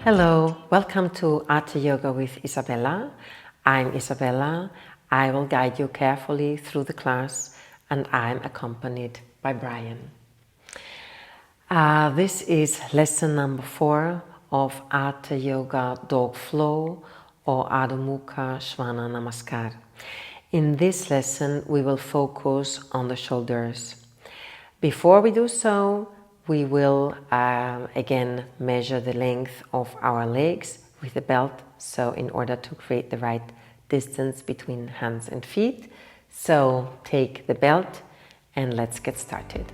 Hello, welcome to Hatha Yoga with Isabella. I'm Isabella. I will guide you carefully through the class and I'm accompanied by Brian. This is lesson number 4 of Hatha Yoga Dog Flow or Adho Mukha Shvana Namaskar. In this lesson we will focus on the shoulders. Before we do so, we will again measure the length of our legs with the belt, so in order to create the right distance between hands and feet. So take the belt and let's get started.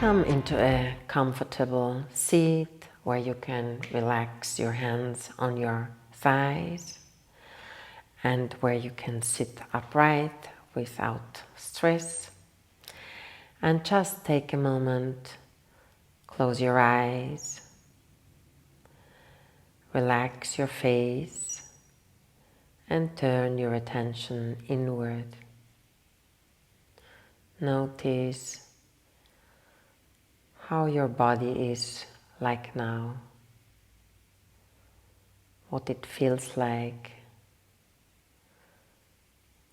Come into a comfortable seat where you can relax your hands on your thighs and where you can sit upright without stress. And just take a moment, close your eyes, relax your face and turn your attention inward. Notice how your body is like now, what it feels like,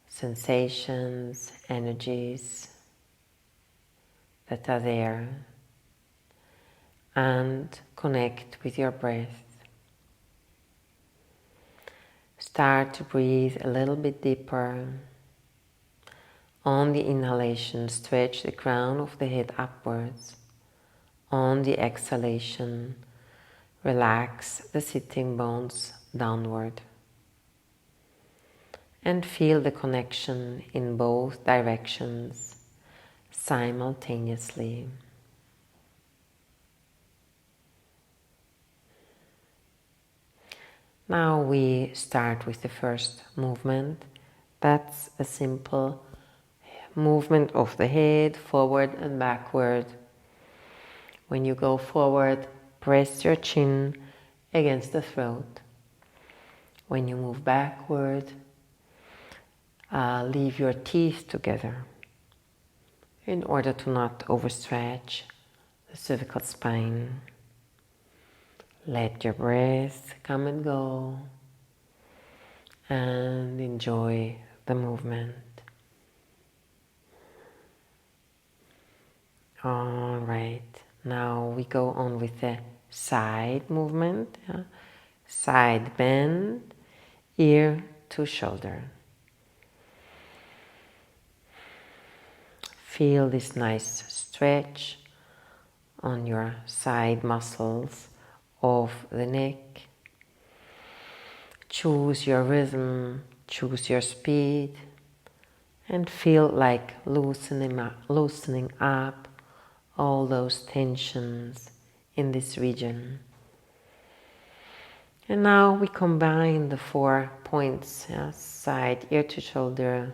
sensations, energies that are there, and connect with your breath. Start to breathe a little bit deeper. On the inhalation, stretch the crown of the head upwards. On the exhalation, relax the sitting bones downward. And feel the connection in both directions simultaneously. Now we start with the first movement. That's a simple movement of the head forward and backward. When you go forward, press your chin against the throat. When you move backward, leave your teeth together in order to not overstretch the cervical spine. Let your breath come and go and enjoy the movement. All right. Now we go on with the side movement, side bend, ear to shoulder. Feel this nice stretch on your side muscles of the neck. Choose your rhythm, choose your speed, and feel like loosening up all those tensions in this region. And now we combine the 4 points, side, ear to shoulder,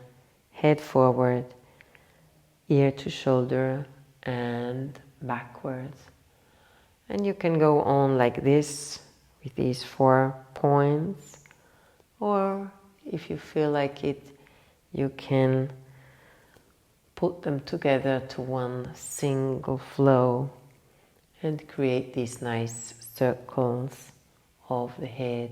head forward, ear to shoulder, and backwards. And you can go on like this with these 4 points, or if you feel like it, you can put them together to one single flow and create these nice circles of the head.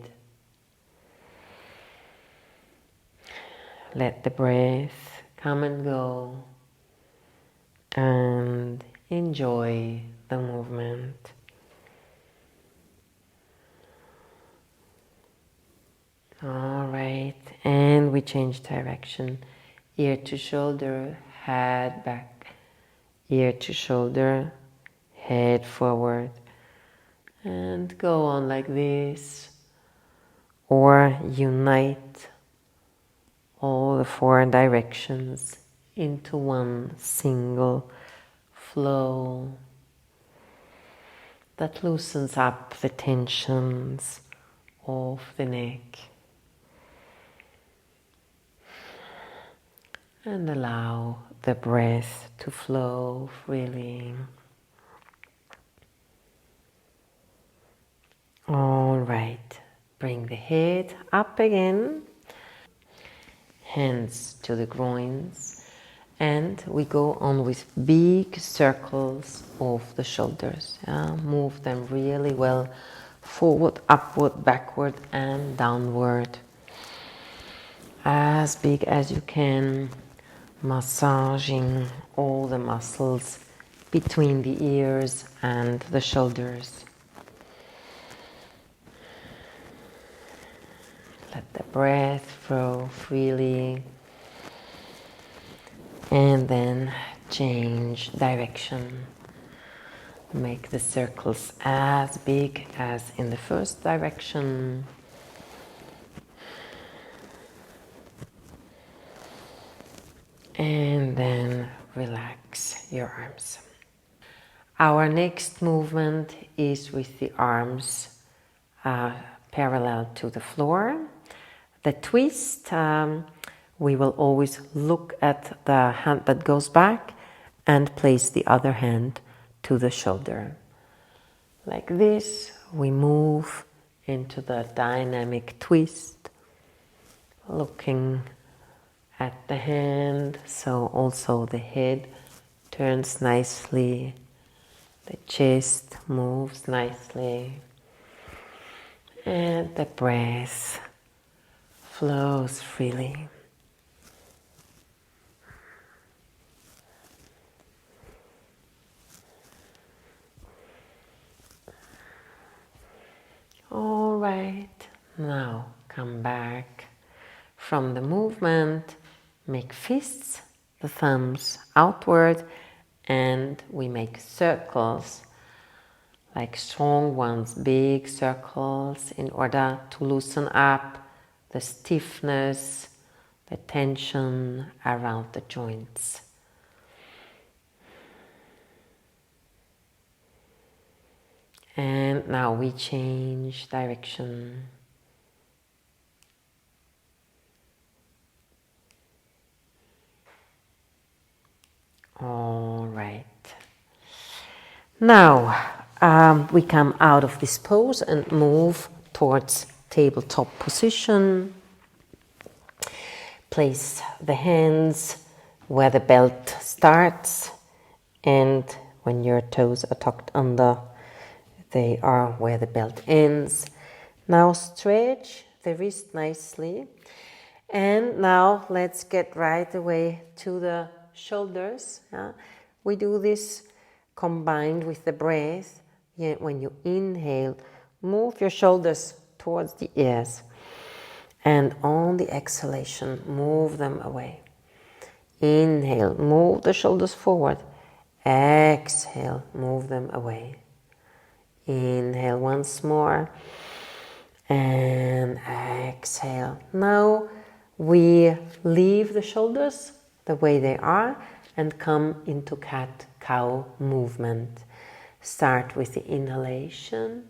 Let the breath come and go and enjoy the movement. All right, and we change direction. Ear to shoulder, head back, ear to shoulder, head forward, and go on like this, or unite all the 4 directions into one single flow that loosens up the tensions of the neck. And allow the breath to flow freely. All right, bring the head up again, hands to the groins, and we go on with big circles of the shoulders. Move them really well, forward, upward, backward, and downward. As big as you can, massaging all the muscles between the ears and the shoulders. Let the breath flow freely, and then change direction. Make the circles as big as in the first direction. And then relax your arms. Our next movement is with the arms parallel to the floor. The twist, we will always look at the hand that goes back and place the other hand to the shoulder. Like this, we move into the dynamic twist, looking at the hand, so also the head turns nicely, the chest moves nicely, and the breath flows freely. All right, now come back from the movement, make fists, the thumbs outward, and we make circles, like strong ones, big circles, in order to loosen up the stiffness, the tension around the joints. And now we change direction. All right. Now we come out of this pose and move towards tabletop position. Place the hands where the belt starts, and when your toes are tucked under, they are where the belt ends. Now stretch the wrist nicely. And now let's get right away to the shoulders. We do this combined with the breath. When you inhale, move your shoulders towards the ears. And on the exhalation, move them away. Inhale, move the shoulders forward. Exhale, move them away. Inhale once more. And exhale. Now we leave the shoulders the way they are and come into cat-cow movement. Start with the inhalation,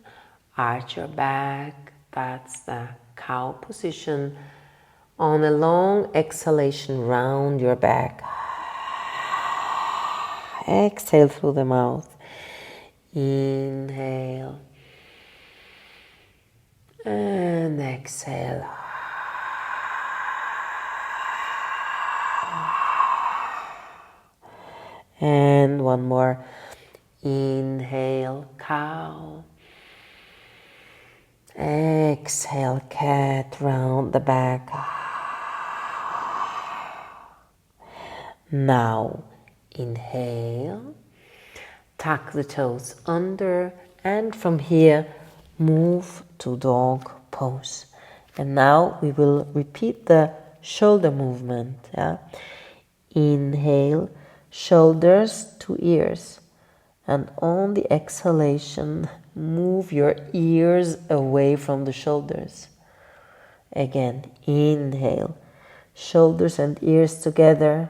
arch your back, that's the cow position. On a long exhalation, round your back. Exhale through the mouth. Inhale. And exhale. And one more. Inhale, cow. Exhale, cat, round the back. Now, inhale. Tuck the toes under, and from here, move to dog pose. And now we will repeat the shoulder movement. Inhale, shoulders to ears. And on the exhalation, move your ears away from the shoulders. Again, inhale, shoulders and ears together.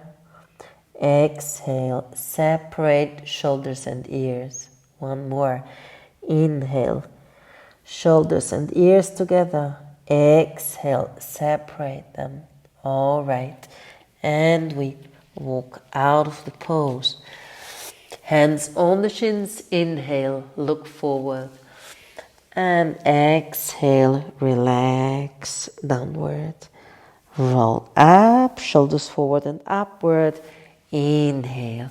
Exhale, separate shoulders and ears. One more. Inhale, shoulders and ears together. Exhale, separate them. All right. And we walk out of the pose. Hands on the shins. Inhale, look forward. And exhale, relax downward. Roll up, shoulders forward and upward. Inhale.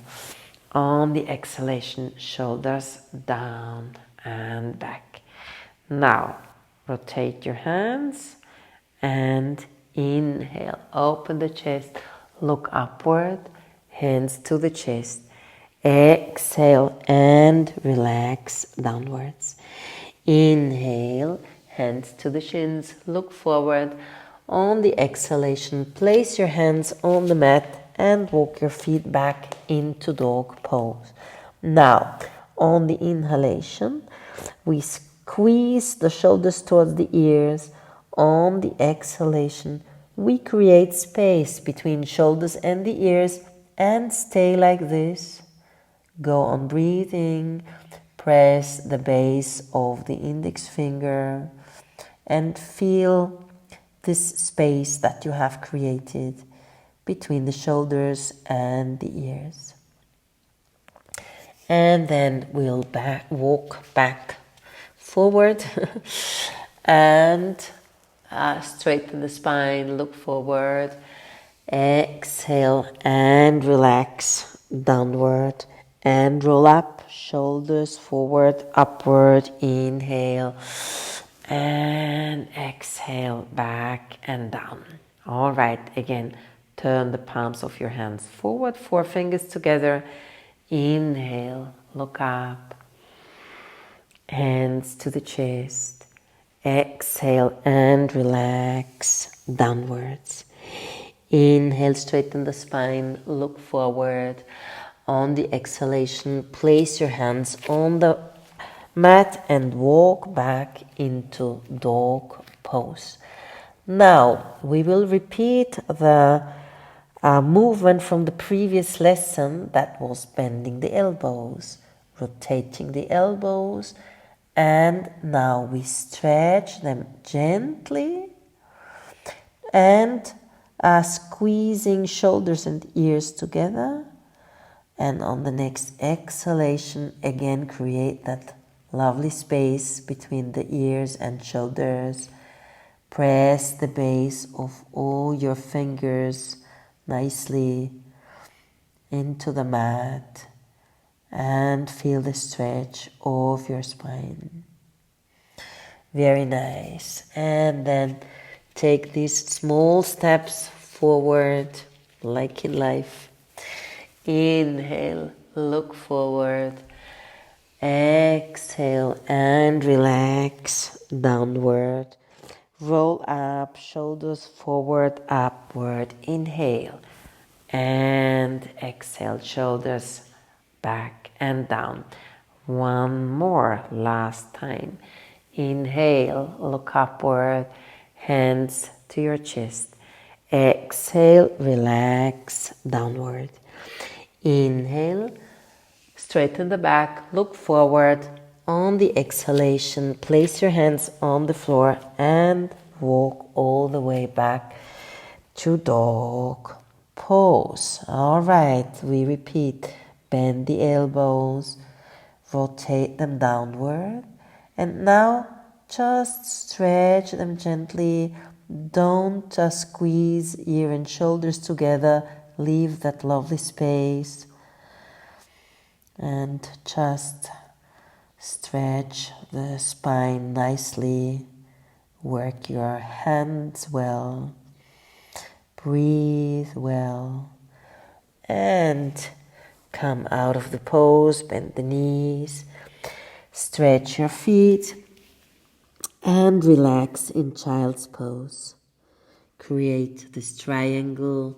On the exhalation, shoulders down and back. Now, rotate your hands and inhale. Open the chest, look upward, hands to the chest. Exhale and relax downwards. Inhale, hands to the shins, look forward. On the exhalation, place your hands on the mat and walk your feet back into dog pose. Now, on the inhalation, we squeeze the shoulders towards the ears. On the exhalation, we create space between shoulders and the ears and stay like this. Go on breathing. Press the base of the index finger and feel this space that you have created between the shoulders and the ears. And then we'll walk back forward and straighten the spine, look forward. Exhale and relax downward and roll up, shoulders forward, upward. Inhale and exhale, back and down. All right, again, turn the palms of your hands forward, forefingers together. Inhale, look up, hands to the chest. Exhale and relax downwards. Inhale, straighten the spine, look forward. On the exhalation, place your hands on the mat and walk back into dog pose. Now, we will repeat the movement from the previous lesson that was bending the elbows, rotating the elbows, and now we stretch them gently and squeezing shoulders and ears together. And on the next exhalation, again create that lovely space between the ears and shoulders. Press the base of all your fingers nicely into the mat and feel the stretch of your spine. Very nice. And then take these small steps forward, like in life. Inhale, look forward. Exhale and relax downward. Roll up, shoulders forward, upward. Inhale and exhale, shoulders back and down. One more, last time. Inhale, look upward, hands to your chest. Exhale, relax downward. Inhale, straighten the back, look forward. On the exhalation, place your hands on the floor and walk all the way back to dog pose. All right, we repeat. Bend the elbows, rotate them downward, and now just stretch them gently. Don't just squeeze ear and shoulders together. Leave that lovely space and just stretch the spine nicely. Work your hands well. Breathe well. And come out of the pose. Bend the knees. Stretch your feet. And relax in child's pose. Create this triangle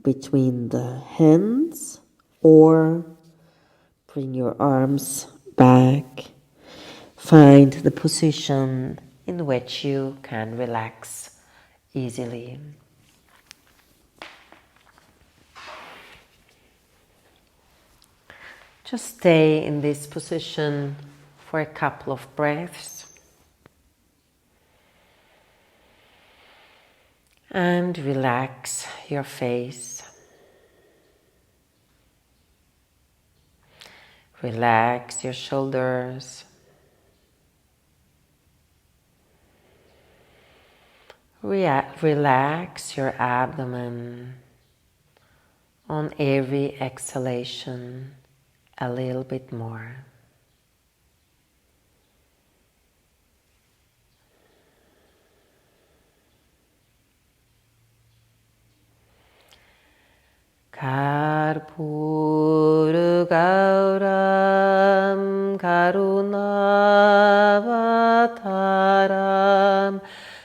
between the hands, or bring your arms back. Find the position in which you can relax easily. Just stay in this position for a couple of breaths. And relax your face. Relax your shoulders. Relax your abdomen. On every exhalation, a little bit more. Karpuru Gauram Karunavataram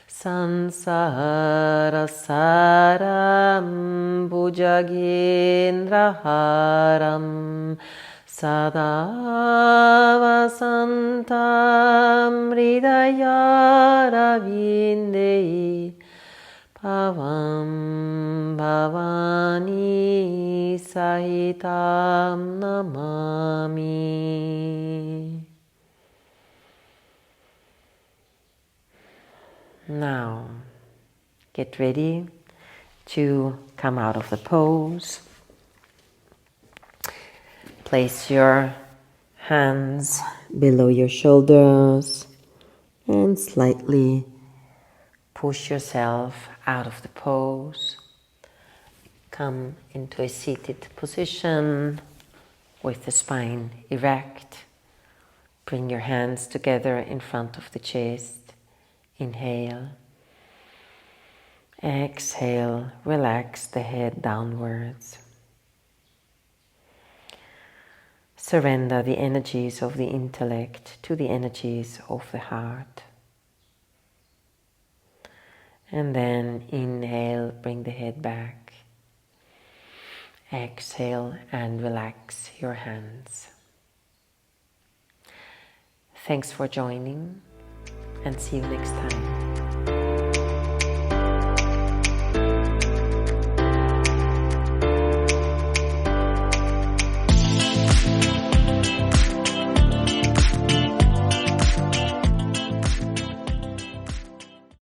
Sansara Saram Bhujagendraharam Sada Vasantam Hridayaravindehi Bhavam Bhavani Sahitam Namami. Now, get ready to come out of the pose. Place your hands below your shoulders and slightly push yourself out of the pose. Come into a seated position with the spine erect. Bring your hands together in front of the chest. Inhale. Exhale, relax the head downwards. Surrender the energies of the intellect to the energies of the heart. And then inhale, bring the head back. Exhale and relax your hands. Thanks for joining and see you next time.